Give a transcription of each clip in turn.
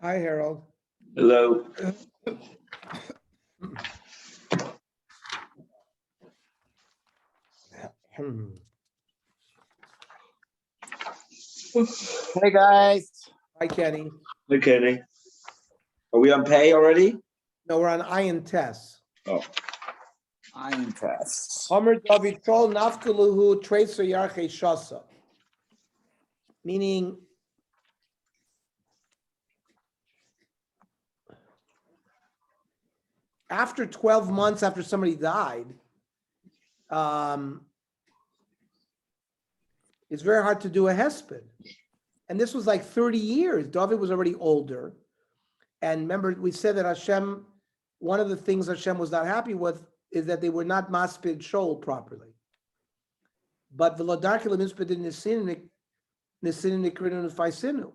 Hi, Harold. Hello. Hey guys. Hi, Kenny. Hey, Kenny. Are we on pay already? No, we're on Ayin Tess. Oh. Iron tests. Homer David Troll Nafkaluhu Tracer Yarche Shasa. Meaning, after 12 months after somebody died, it's very hard to do a hesped. And this was like 30 years. David was already older. And remember, we said that Hashem, one of the things Hashem was not happy with is that they were not maspid Shoal properly. But Velodarkila mispid in Nisinin Nikrinu Faisinu.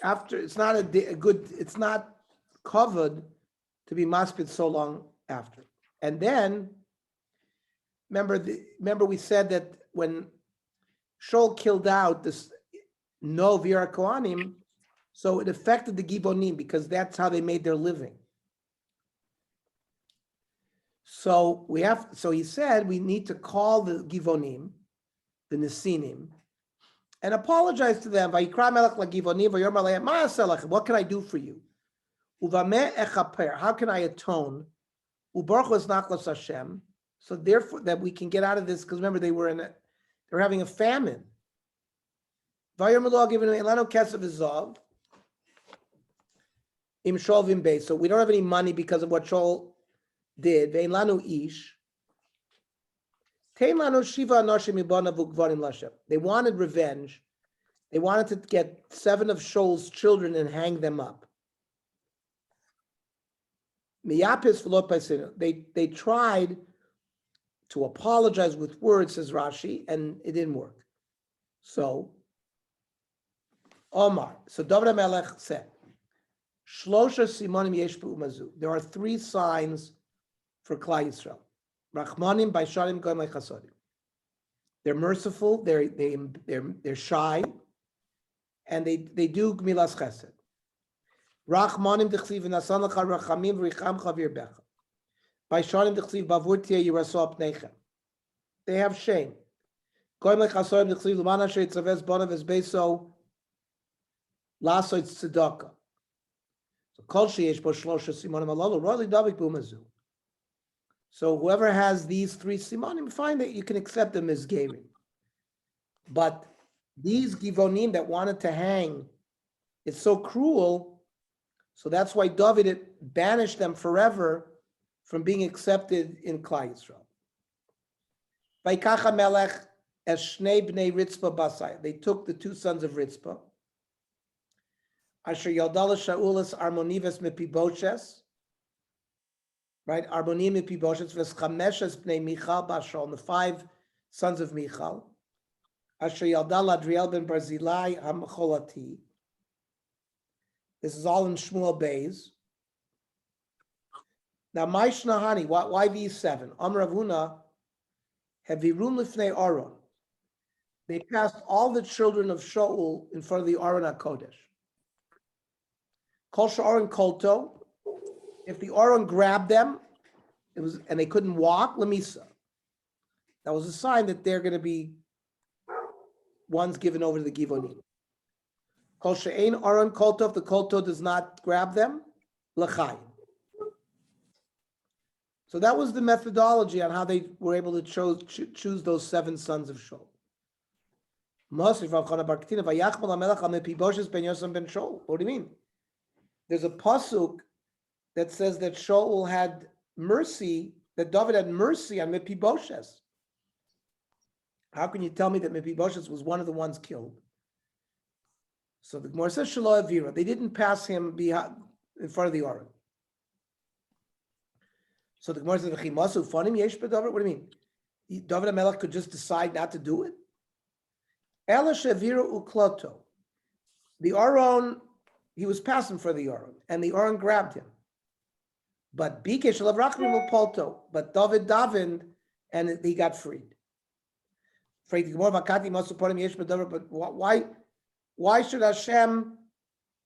After, it's not a good, it's not covered to be maspid so long after. And then, remember we said that when Shaul killed out this no Vira Kohanim, so it affected the Gibonim because that's how they made their living. So he said we need to call the Givonim, the Nesinim, and apologize to them. What can I do for you? How can I atone? So therefore, that we can get out of this, because remember they were having a famine. So we don't have any money because of what Shaul did. They wanted revenge. They wanted to get 7 of Shaul's children and hang them up. They tried to apologize with words, says Rashi, and it didn't work. So Omar, so David HaMelech said, there are 3 signs for Klal Yisrael. Rachmanim Baishanim Goyim Lechasodim. They're merciful, they're shy, and they do Gmilas Chesed. Rachmanim Dechsiv Nasan Lecha Rachamim V'Richam Chavir Becha. Baishanim Dechsiv Bavur Tiyeh Yiraso Apnechem. They have shame. Goyim Lechasodim Dechsiv L'man Asher Yitzaves Bonav Es Beiso Lasoit Tzedakah. So whoever has these 3 simonim, find that you can accept them as gerim. But these givonim that wanted to hang, it's so cruel. So that's why David banished them forever from being accepted in Klal Yisrael. Vayikacha melech es shnei bnei Ritzpah basai. They took the 2 sons of Ritzpah. Asher Yaldala Shaulas Armonives Mepiboshes, right? Armonim Mepiboshes, Veschameshes Bnei Michal Bashal, and the 5 sons of Michal. Asher Yaldala Adriel ben Barzilai Hamcholati. This is all in Shmuel Beis. Now, Maishnahani, why these 7? Amr Avuna, Hevirum Lifnei Aron. They passed all the children of Shaul in front of the Aron HaKodesh. Kol Sha'aron Kolto, if the Aron grabbed them, and they couldn't walk, Lamisa. That was a sign that they're going to be ones given over to the Givonim. Kol She'ein Aron Kolto, if the Kolto does not grab them, L'chaim. So that was the methodology on how they were able to choose those 7 sons of Shaul. What do you mean? There's a pasuk that says that Shaul had mercy, that David had mercy on Mepiboshes. How can you tell me that Mepiboshes was one of the ones killed? So the Gemara says Shelo Avira. They didn't pass him in front of the Aron. So the Gemara says V'chimasu fanim yesh b'David. What do you mean? David HaMelech could just decide not to do it? Ela Shavira Ukloto. The Aron, he was passing for the Aron, and the Aron grabbed him. But Bikesh Lav Rachmim Polto. But David davened, and he got freed. But why Why should Hashem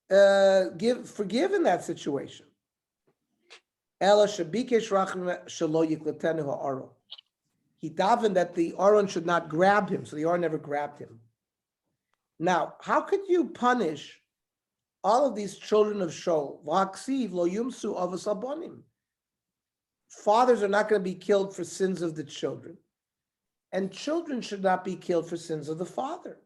forgive in that situation? He davened that the Aron should not grab him, so the Aron never grabbed him. Now, how could you punish all of these children of Shaul? Fathers are not going to be killed for sins of the children, and children should not be killed for sins of the father.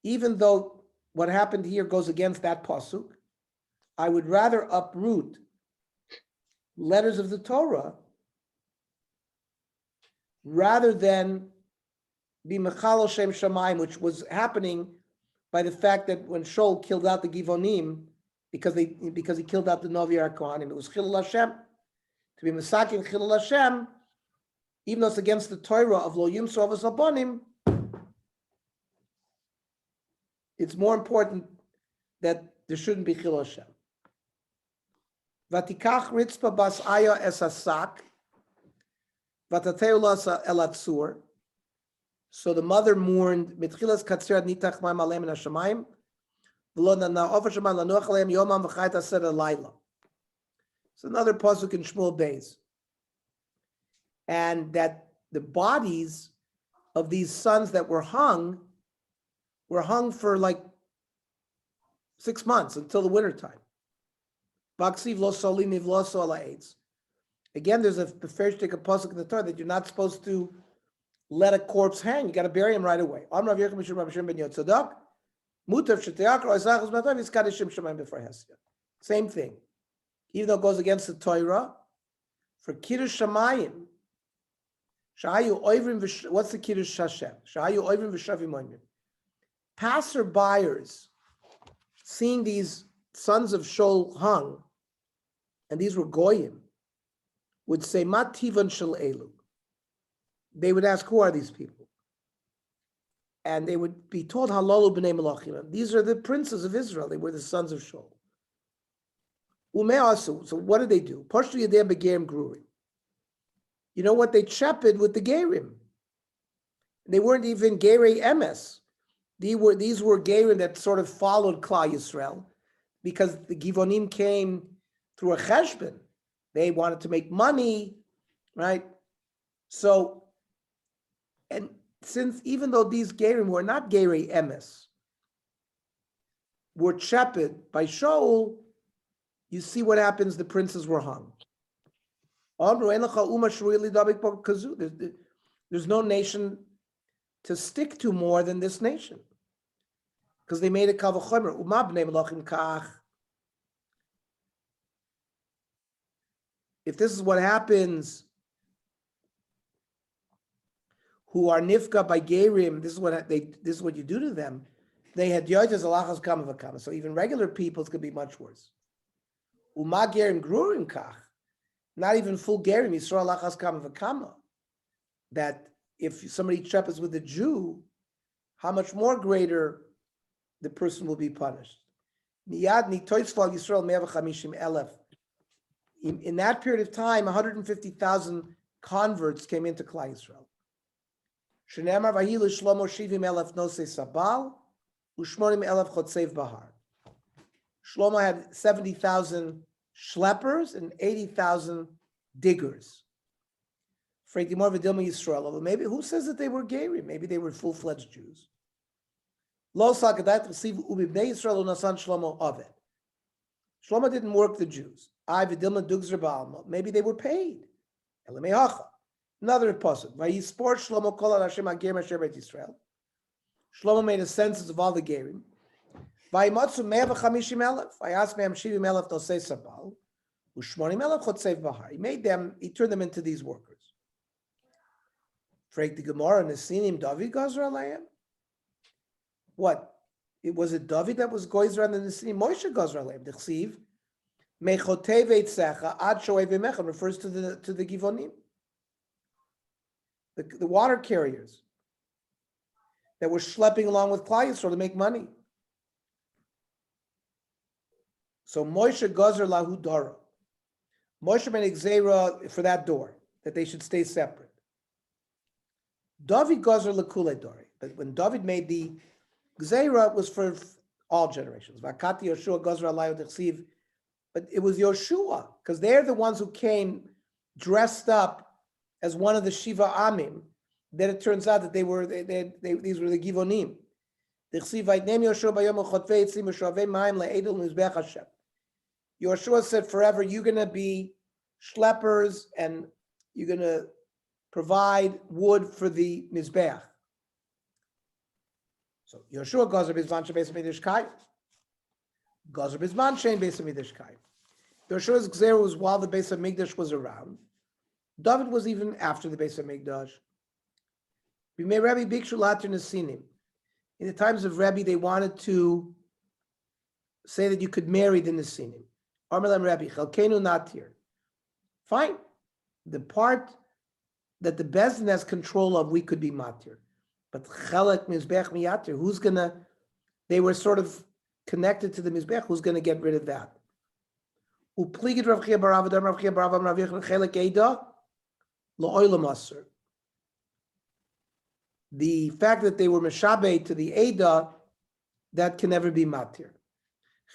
Even though what happened here goes against that pasuk, I would rather uproot letters of the Torah rather than be mechal Shem Shamayim, which was happening by the fact that when Shaul killed out the Givonim, because he killed out the Novi Kohanim, it was Chilul Hashem. To be Mesakin Chilul Hashem, even though it's against the Torah of Lo Yimsu Avos Abonim, it's more important that there shouldn't be Chilul Hashem. Vatikach Ritzpa Bas Aya Es Hasak, Vatateu Lasa El Atzur. So the mother mourned Mitchilas Katzir Nitach Ma'am Aleim in Hashemayim, V'lo Na Ofer Shemayim Lanuach Aleim Yomam V'chayt Aser Alayla. It's another pasuk in Shmuel Beis, and that the bodies of these sons that were hung for like 6 months until the winter time. Baksiv lo solim ivlo so'alaetz. Again, there's a pasuk in the Torah that you're not supposed to let a corpse hang. You got to bury him right away. Same thing. Even though it goes against the Torah, for Kiddush Shamayim, what's the Kiddush Hashem? Passerbyers seeing these sons of Shaul hung, and these were Goyim, would say, Mat Tivan Shel Elu. They would ask, who are these people? And they would be told, Halalu b'nei Melachim. These are the princes of Israel. They were the sons of Shaul. Umeasu. So what did they do? Pashtu Yadei Begerim Grurim. You know what? They chepid with the Gerim. They weren't even Gerei Emes. These were Gerim that sort of followed Klal Yisrael because the Givonim came through a cheshbon. They wanted to make money, right? So, and since even though these Gerim were not Gerei Emes, were chepid by Shaul, you see what happens, the princes were hung. There's no nation to stick to more than this nation. Because they made a kavachomer. If this is what happens, who are nifka by gerim, this is what you do to them. They had yoytas alachas kama v'kama. So even regular peoples could be much worse. Uma gerim grurim kach. Not even full gerim yisrael alachas kama v'kama. That if somebody chepas with a Jew, how much more greater the person will be punished. Miyad nitoisval Yisrael 150,000. In that period of time, 150,000 converts came into Klal Yisrael. Shneimar vahilu shlomo 70,000 nosei sabal, u80,000 chotzev bahar. Shlomo had 70,000 schleppers and 80,000 diggers. Maybe who says that they were Gerim? Maybe they were full-fledged Jews. Shlomo didn't work the Jews. Maybe they were paid. Another pasuk. Shlomo made a census of all the Gerim. I asked He made them, he turned them into these workers. Frag the Gemara and Nesinim David Gazra Alayim. What? Was it David that was Goyzer and the Nesinim? Moshe Gazra Alayim. The Chsiv Mechotev Eitzecha Ad Shoev V'Mechem refers to the Givonim, the water carriers that were schlepping along with Klal Yisrael to make money. So Moshe Gazra Lahu Dara. Moshe made Gzeira for that door, that they should stay separate. David Gozer Lekule Dori. But when David made the Gzeira, it was for all generations. Vakati Yoshua Gozer Alayu Dechsiv. But it was Yoshua, because they're the ones who came dressed up as one of the Shiva Amim. Then it turns out that these were the Givonim. Yoshua said, forever you're going to be schleppers and you're going to provide wood for the Mizbeach. So Yoshua Gozer Bizman Shebeis Midrash Kai. Gozer Bizman Shein Beis Midrash Kai. Yoshua's Gzeira was while the Beis Hamikdash was around. David was even after the Beis Hamikdash. We may Rabbi Bikshu Later Nesinim. In the times of Rabbi, they wanted to say that you could marry the Nesinim. Armelam Rabbi, Chalkenu Natir. Fine. The part that the Bezdin has control of, we could be Matir. But Chalek Mizbech Miyatir, they were sort of connected to the Mizbech, who's going to get rid of that? Upligid Rav Chia bar Avadam, Rav Chia bar Avam, Rav Yechon Chelek Eida, Lo'olam Aser. The fact that they were Meshabeh to the Eida, that can never be Matir.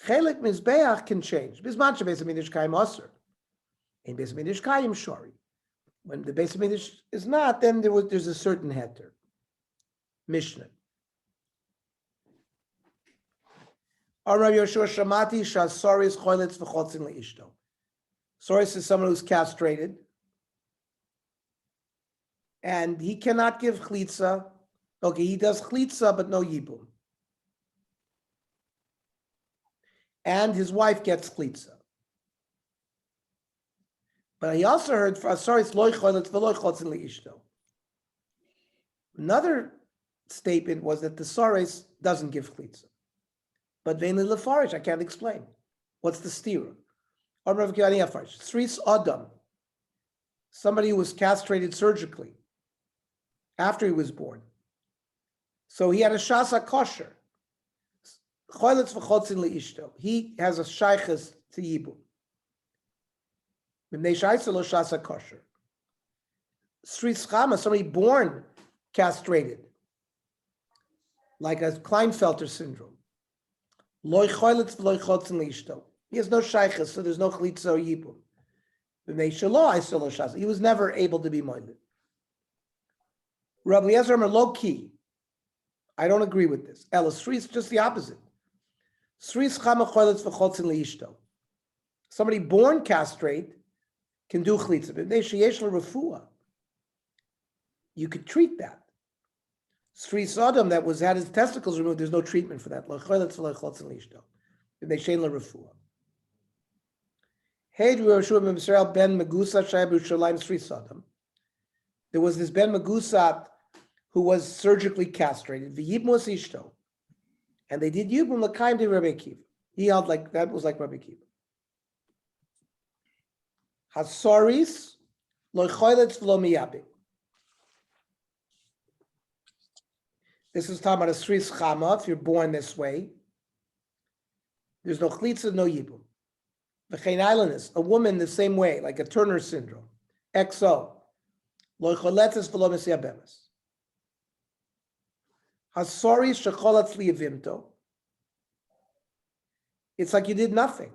Chelek Mizbeach can change. Bizman Shebeis Hamikdash Kayim Aser. In Beis Hamikdash Kayim Shori. When the Beis Hamikdash is not, then there's a certain heter. Mishnah. Rav Yoshua Shamati Shasoris Choylitz V'chotzin Leishto. Soris is someone who's castrated, and he cannot give chlitza. Okay, he does chlitza, but no yibum. And his wife gets chlitza. But he also heard for Asoris Loy Choylitz V'loy Chotzin Leishto. Another statement was that the Soris doesn't give chlitza. But Vein Lefarish, I can't explain. What's the stira? Sris Adam, somebody who was castrated surgically after he was born. So he had a shasa kosher. He has a shaykhis to yibum. Shasa kosher. Sris Chama, somebody born castrated, like a Klinefelter syndrome. He has no shaykhis, so there's no chlitza or yibum. He was never able to be moiled. Rabbi Eliezer low key. I don't agree with this. Sris, just the opposite. Sris chama choylitz v'chotzin leishto. Somebody born castrate can do chlitza. You could treat that. Sris Adam that had his testicles removed, there's no treatment for that. There was this Ben Megusat who was surgically castrated. And they did Yibum L'kaim de Rabbi Akiva. He held like that was like Rabbi Akiva. Hasoris lo choylitz v'lo miyabim. This is talking about a Sris Chama, if you're born this way. There's no Chlitza, no Yibum. V'chein islandist, a woman the same way, like a Turner syndrome. XO. Lo choletzes v'lo mesiabemes. Hasoris shecholatz liyavimto. It's like you did nothing.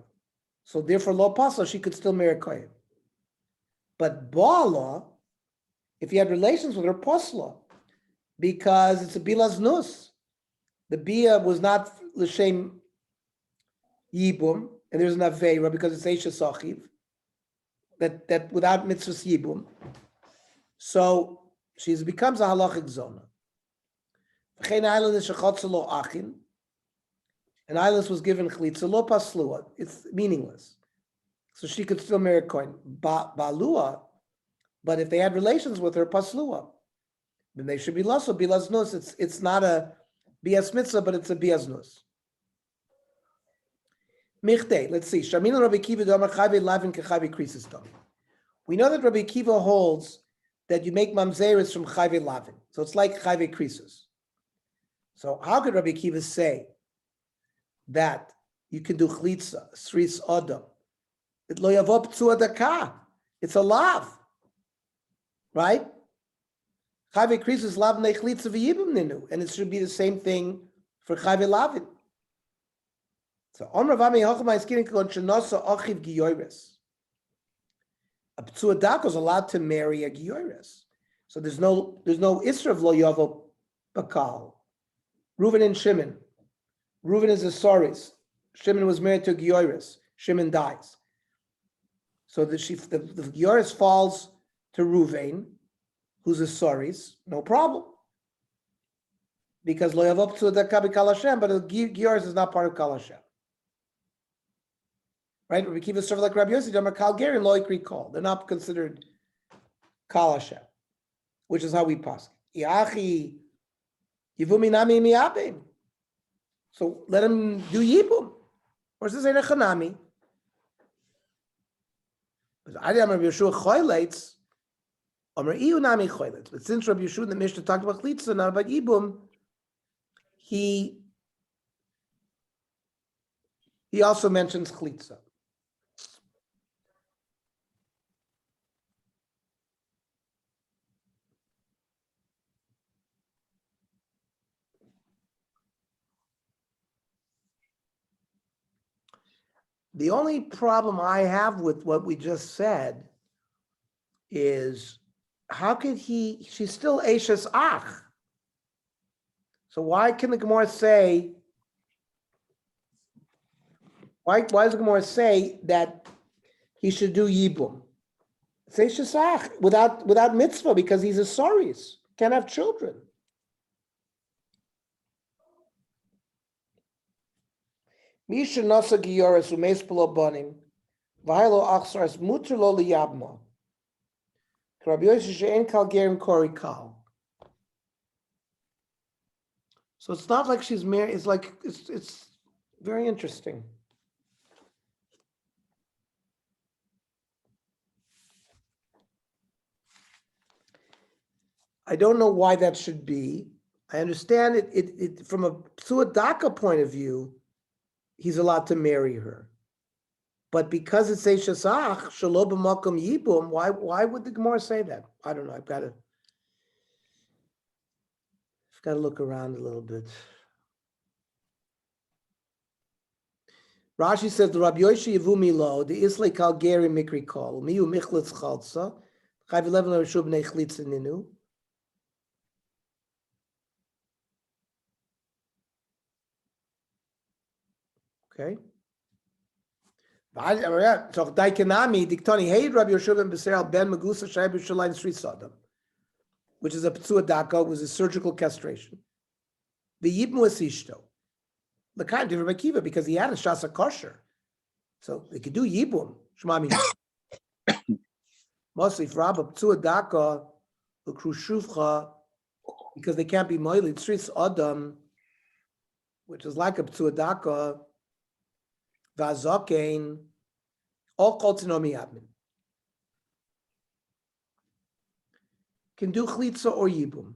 So therefore, lo pasla, she could still marry Kohen. But Ba'ala, if you had relations with her, pasla. Because it's a bilas nus. The bia was not l'shem yibum, and there's an aveira because it's eisha sachiv. That without mitzvahs yibum, so she becomes a halachic zona. V'chein island is shechatza lo achin. An island was given chlitza lo paslua. It's meaningless, so she could still marry Kohen balua, but if they had relations with her, paslua. Then they should be lasso bilas nus. It's not a bias mitzvah, but it's a bias nus. Michte, let's see. Shamina Rabbi Kiva Damar Chayve Lavin Kechayve Krisis Dam. We know that Rabbi Kiva holds that you make mamzeres from Chayve Lavin, so it's like Chayve Krisis. So how could Rabbi Kiva say that you can do chlitza, sris adam, Lo yavo p'tzua daka. It's a lav, right? Chayve kris is lav nechlitza v'yibum ninu, and it should be the same thing for chayve lavin. So Omer Vami Hochma is getting on Shenosa Achiv Giyoris. A P'tzua Daka is allowed to marry a Giyoris. So there's no Isra of Lo Yavo Bakal. Reuven and Shimon. Reuven is a Soris. Shimon was married to a Giyoris. Shimon dies. So the Giyoris falls to Reuven, who's a Soris, no problem. Because Lo Yavo P'tzua Daka B'Kal Hashem, but the Giyoris is not part of Kal Hashem. Right? We keep it sort of like Rabbi Yossi, Kal Gerim Lo Ikri Kol. They're not considered Kal Hashem, which is how we pass. Iachi Yivumi Nami Miyabim. So let him do Yibum. Or is this a Chanami? But I didn't Rabbi Yeshua Choyleitz. Omer Iu Nami Choyleitz. But since Rabbi Yeshua in the Mishnah talked about Chlitza, not about Yibum, he also mentions Chlitza. The only problem I have with what we just said is how could she's still Eishes Ach. So why can the Gemara say, why does the Gemara say that he should do Yibum? It's Eishes Ach without mitzvah because he's a Soris, can't have children. Misha nasa giyoris umeis pelo bonim, v'hailo achsaras muter lo liyabma. Rabbi Yossi she'en kal gerim kori kal. So it's not like she's married. It's like it's very interesting. I don't know why that should be. I understand it from a P'tzua Daka point of view. He's allowed to marry her. But because it's Eishes Ach, Shelo b'makom Yibum, why would the Gemara say that? I don't know. I've got to look around a little bit. Rashi says, the Rabbi Yoshi Yevumi lo, the Islay Kal Geri Mikri Kol, Miyu Michlitz Chalza, Chayv 11 Rishub Bnei Chlitza Ninu. Okay. So Daikanami Diktoni Hey Rabbi Yeshua ben Beser ben Megusa Shayb Yerushalayim Street Sodom, which is a P'tzua Daka, was a surgical castration. The Yibum was Ishto. The kind of different Akiva because he had a Shasa kosher, so they could do Yibum. Shmami. Mostly for Rabbi P'tzua Daka, the Krushuvcha, because they can't be Moilid Streets Adam, which is like a P'tzua Daka. Vazokein, all koltinomi admin. Can do chlitza or yibum.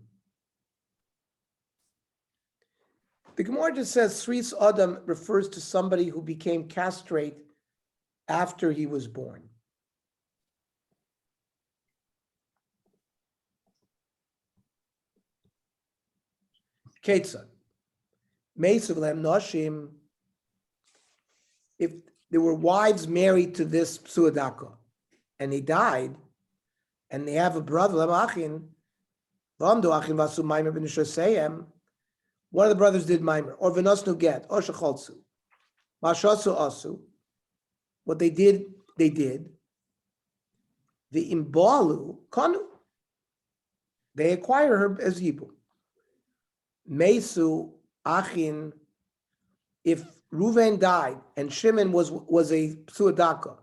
The Gemara just says Sris Adam refers to somebody who became castrate after he was born. Ketzad. Meisuvlem noshim. If there were wives married to this P'tzua Daka and he died, and they have a brother, one of the brothers did Maimer, or V'nosnu Get, or Shecholzu, Mashasu Asu. What they did. The Imbalu Kanu. They acquire her as Yibum. Mesu Achin, if Reuven died and Shimon was a P'tzua Daka.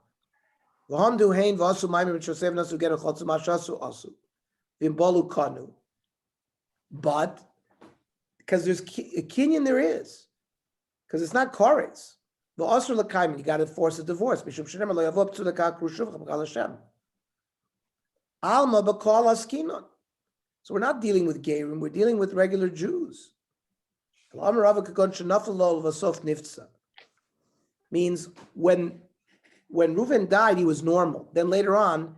V'hamdu hein v'asu maimer b'shosev nasu get a chotzu mashasu asu. V'imbalu kanu. But because there's a kinyan, there is, because it's not chores. V'asur l'kaimin, you got to force a divorce. Mishum shenemer lo yavo P'tzua Daka krushuv b'kal Hashem. Alma b'kol askinon. So we're not dealing with Gerim, we're dealing with regular Jews. Means when when Reuven died, he was normal. Then later on,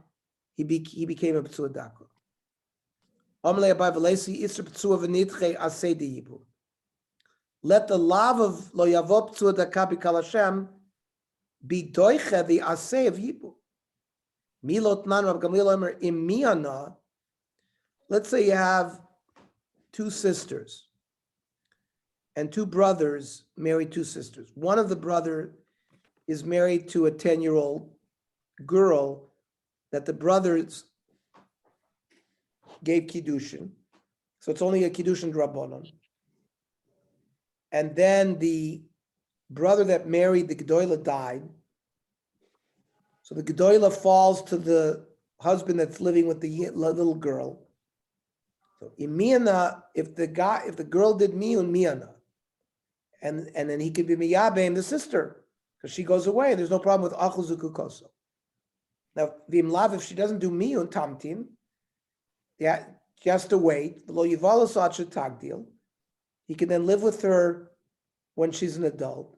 he became a P'tzua Daka. Let the love of Lo Yavo P'tzua Daka B'Kal Hashem be doiche the asay of Yibu. Milot nan Rav Gamliel Omer im miyana. Let's say you have two sisters and two brothers married two sisters. One of the brother is married to a 10-year-old girl that the brothers gave kiddushin. So it's only a kiddushin drabonon. And then the brother that married the Gedolah died. So the Gedolah falls to the husband that's living with the little girl. So in miyana, if the girl did miyana, and then he could be miyabein the sister, because she goes away, there's no problem with achul zukukoso. Now v'imlav, if she doesn't do miyun tamtin, yeah, she has to wait. Lo yivalos acha tagdil. He can then live with her when she's an adult.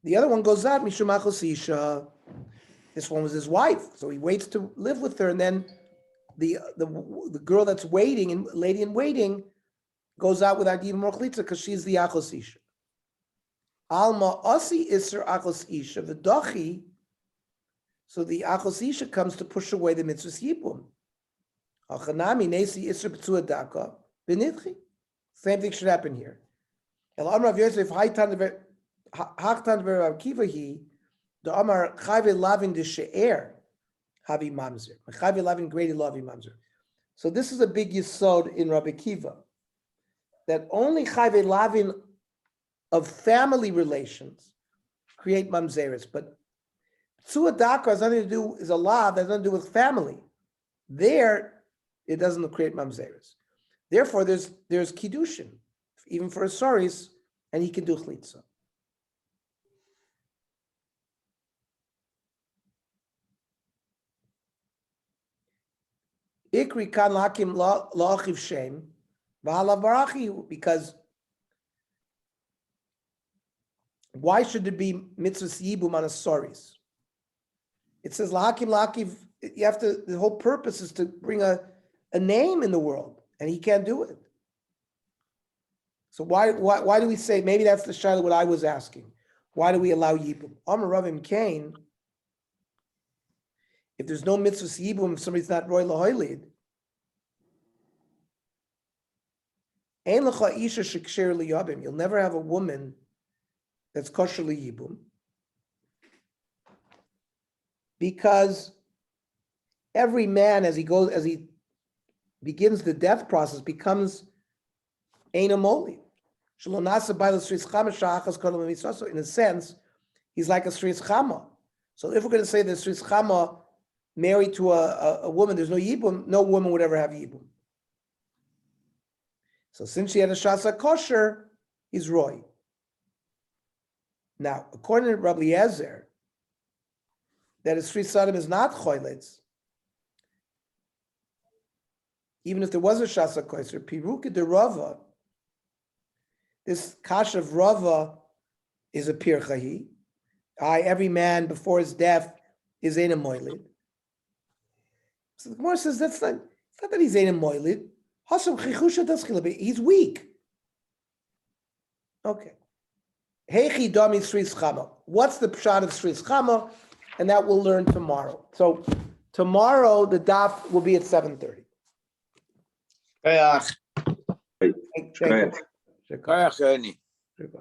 The other one goes out, mishum achos isha. This one was his wife, so he waits to live with her, and then the girl that's waiting and lady in waiting goes out without even more chlitza because she's the achos isha. Alma asi iser achos isha v'dochi. So the achos isha comes to push away the mitzvahs yibum. Achanami nesi iser b'tzua daka b'nidchi. Same thing should happen here. El amar Rav Yosef haktan v'Rav Kivahi the amar chayve lavin de she'er havi mamzer. Chayve lavin grady lavi mamzer. So this is a big yesod in Rabbi Kiva, that only chayve lavin of family relations create mamzeres, but Tzua Daka has nothing to do, is a law that has nothing to do with family. There, it doesn't create mamzeres. Therefore, there's kiddushin, even for a soris, and he can do chlitza. Ikri kan lakim la'achiv shem v'halav barachi, because why should there be mitzvahs yibum on a soris? It says lahakim lakiv. You have to. The whole purpose is to bring a name in the world, and he can't do it. So why do we say, maybe that's the shaila what I was asking? Why do we allow yibum? Amar Ravim Kain. If there's no mitzvahs yibum, if somebody's not roy lahoylid, ein lecha isha sheksher liyabim. You'll never have a woman that's kosher liyibum, because every man, as he begins the death process, becomes ein amoli. In a sense, he's like a sris chama. So if we're going to say that sris chama married to a woman, there's no yibum, no woman would ever have yibum. So since she had a shasa kosher, he's roy. Now, according to Rabbi Eliezer, that a Sri Sadim is not choylitz, even if there was a shasa koiser, piruka de Rava, this kash of Rava is a pirchahi. Every man before his death is ein moilid. So the Gemara says it's not that he's ein moilid. He's weak. Okay. Heichi dami Sris Chama. What's the pshat of Sris Chama? And that we'll learn tomorrow. So tomorrow the daf will be at 7:30. Kayach. Go ahead. Kayach, Ernie. Goodbye.